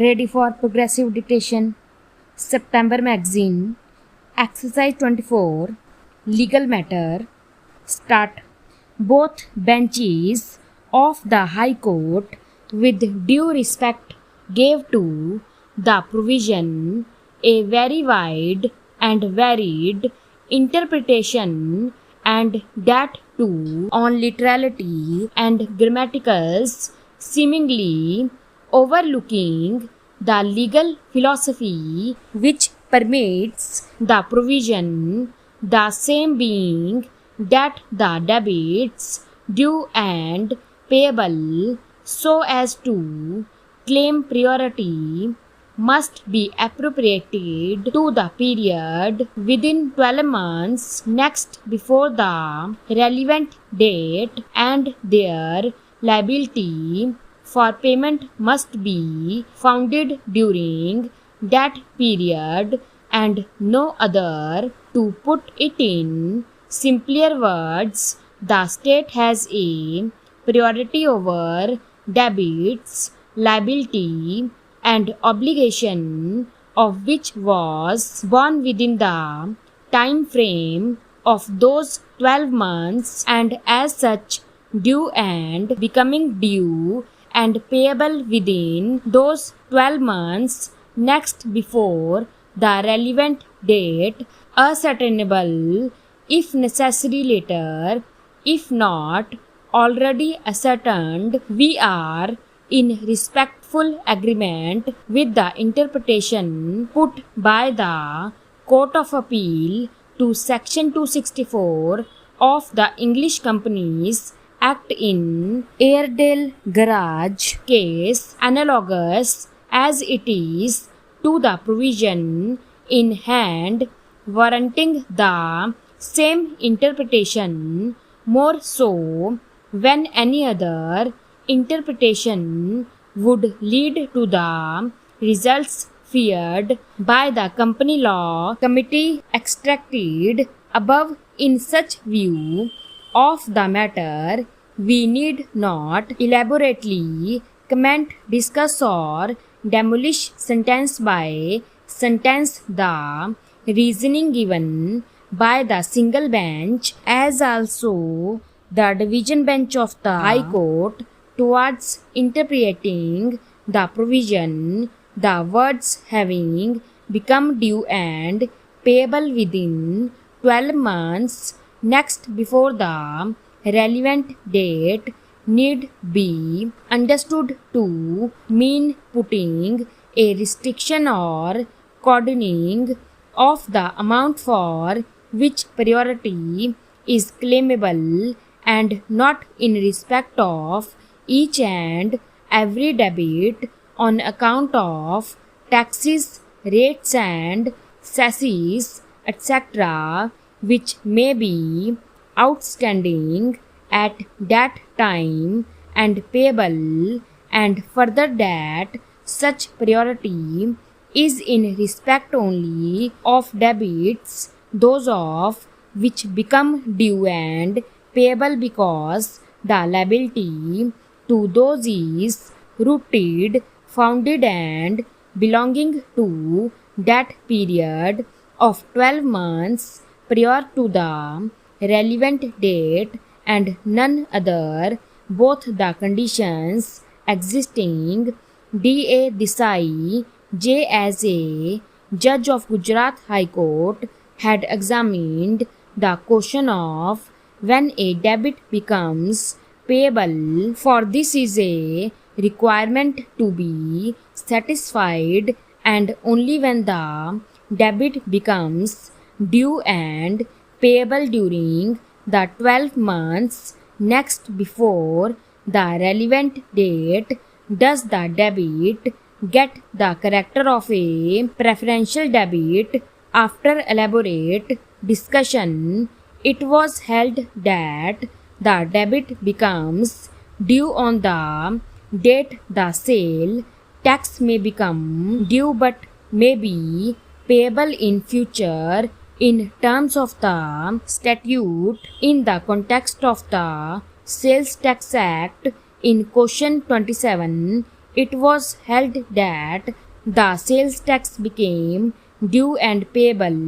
Ready for progressive dictation. September magazine. Exercise 24. Legal matter. Start. Both benches of the High Court, with due respect, gave to the provision a very wide and varied interpretation, and that too on literality and grammaticals, seemingly overlooking the legal philosophy which permits the provision, the same being that the debits due and payable so as to claim priority must be appropriated to the period within 12 months next before the relevant date, and their liability for payment must be founded during that period and no other. To put it in simpler words, the state has a priority over debits, liability, and obligation of which was born within the time frame of those 12 months, and as such due and becoming due and payable within those 12 months next before the relevant date, ascertainable if necessary later, if not already ascertained. We are in respectful agreement with the interpretation put by the Court of Appeal to Section 264 of the English Companies Act in Airedale Garage case, analogous as it is to the provision in hand, warranting the same interpretation, more so when any other interpretation would lead to the results feared by the Company Law Committee extracted above. In such view of the matter, we need not elaborately comment, discuss, or demolish sentence by sentence the reasoning given by the single bench, as also the division bench of the High Court, towards interpreting the provision, the words having become due and payable within 12 months next before the relevant date, need be understood to mean putting a restriction or cordoning of the amount for which priority is claimable, and not in respect of each and every debit on account of taxes, rates, and cesses, etc., which may be outstanding at that time and payable, and further that such priority is in respect only of debits, those of which become due and payable because the liability to those is rooted, founded, and belonging to that period of 12 months prior to the relevant date, and none other. Both the conditions existing. D.A. Desai, J. as a judge of Gujarat High Court, had examined the question of when a debit becomes payable, for this is a requirement to be satisfied, and only when the debit becomes due and payable during the 12 months next before the relevant date does the debit get the character of a preferential debit. After elaborate discussion, it was held that the debit becomes due on the date the sale tax may become due, but may be payable in future in terms of the statute. In the context of the Sales Tax Act in question 27, It was held that the sales tax became due and payable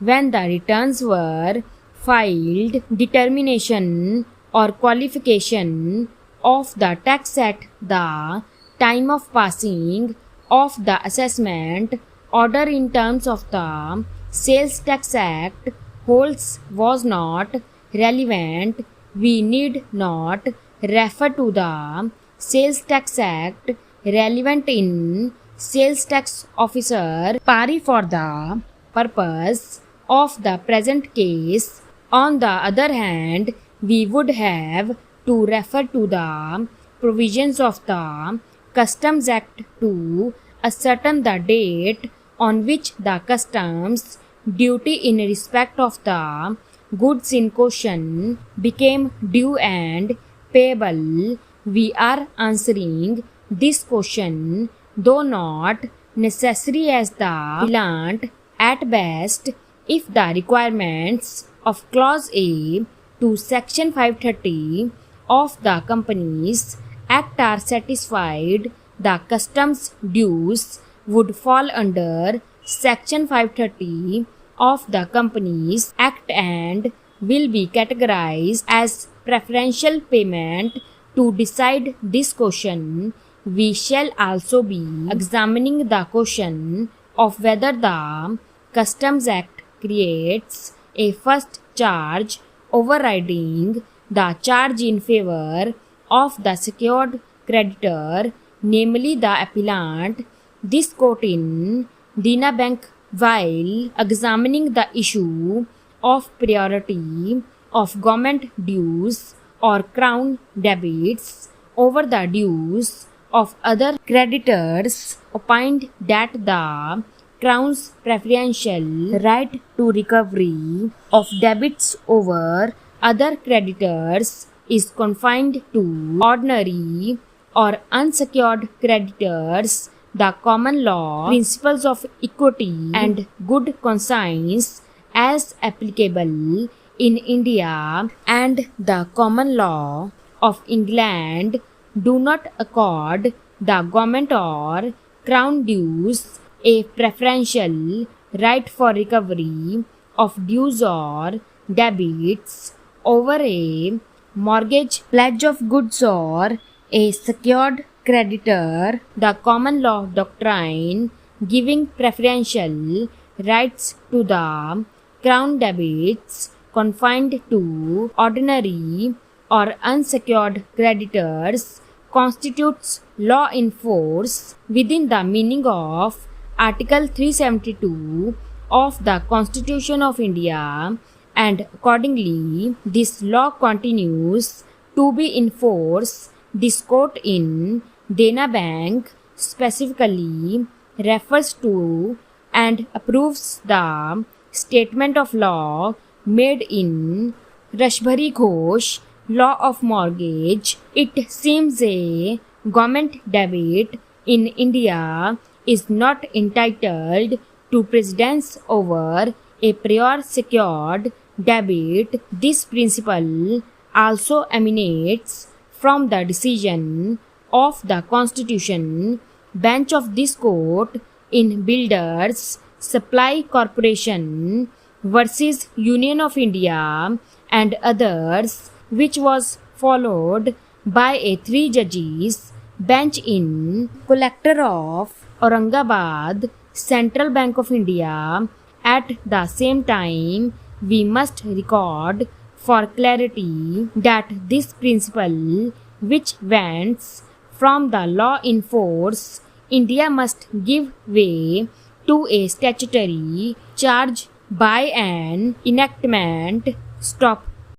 when the returns were filed. Determination or qualification of the tax at the time of passing of the assessment order in terms of the Sales Tax Act holds was not relevant. We need not refer to the Sales Tax Act relevant in sales tax officer pari for the purpose of the present case. On the other hand, we would have to refer to the provisions of the Customs Act to ascertain the date on which the customs duty in respect of the goods in question became due and payable. We are answering this question, though not necessary as the appellant at best, if the requirements of Clause A to Section 530 of the Companies Act are satisfied. The customs dues would fall under Section 530 of the Companies Act and will be categorized as preferential payment. To decide this question, we shall also be examining the question of whether the Customs Act creates a first charge overriding the charge in favor of the secured creditor, namely the appellant. This court in Dena Bank, while examining the issue of priority of government dues or crown debits over the dues of other creditors, opined that the Crown's preferential right to recovery of debits over other creditors is confined to ordinary or unsecured creditors. The common law principles of equity and good conscience as applicable in India and the common law of England do not accord the government or crown dues a preferential right for recovery of dues or debits over a mortgage, pledge of goods, or a secured creditor. The common law doctrine giving preferential rights to the crown debits confined to ordinary or unsecured creditors constitutes law in force within the meaning of Article 372 of the Constitution of India, and accordingly this law continues to be in force. This court in Dena Bank specifically refers to and approves the statement of law made in Rashbhari Ghosh Law of Mortgage. It seems a government debit in India is not entitled to precedence over a prior secured debit. This principle also emanates from the decision of the Constitution Bench of this court in Builders Supply Corporation versus Union of India and others, which was followed by a 3 judges bench in Collector of Aurangabad, Central Bank of India. At the same time, we must record for clarity that this principle, which whence from the law in force, India must give way to a statutory charge by an enactment. Stop.